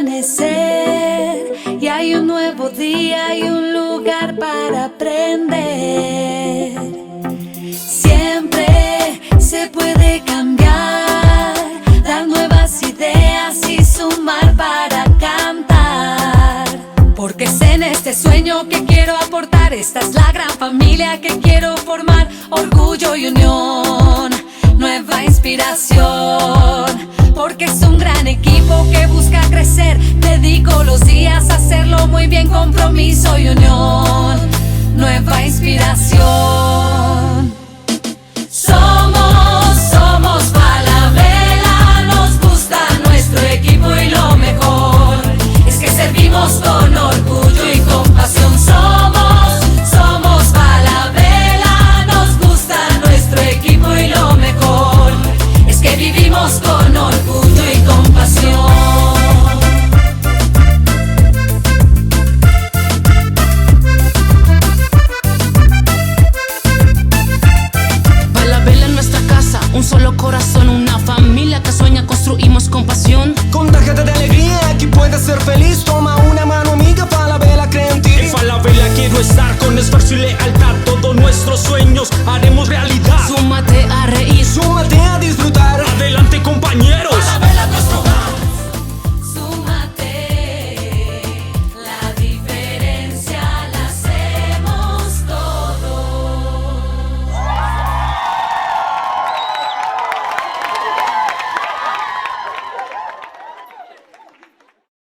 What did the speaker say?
amanecer y hay un nuevo día y un lugar para aprender. Siempre se puede cambiar, dar nuevas ideas y sumar para cantar. Porque es en este sueño que quiero aportar, esta es la gran familia que quiero formar. Orgullo y unión, nueva inspiración. Porque es un gran equipo que busca crecer. Dedico los días a hacerlo muy bien, compromiso y unión, nueva inspiración.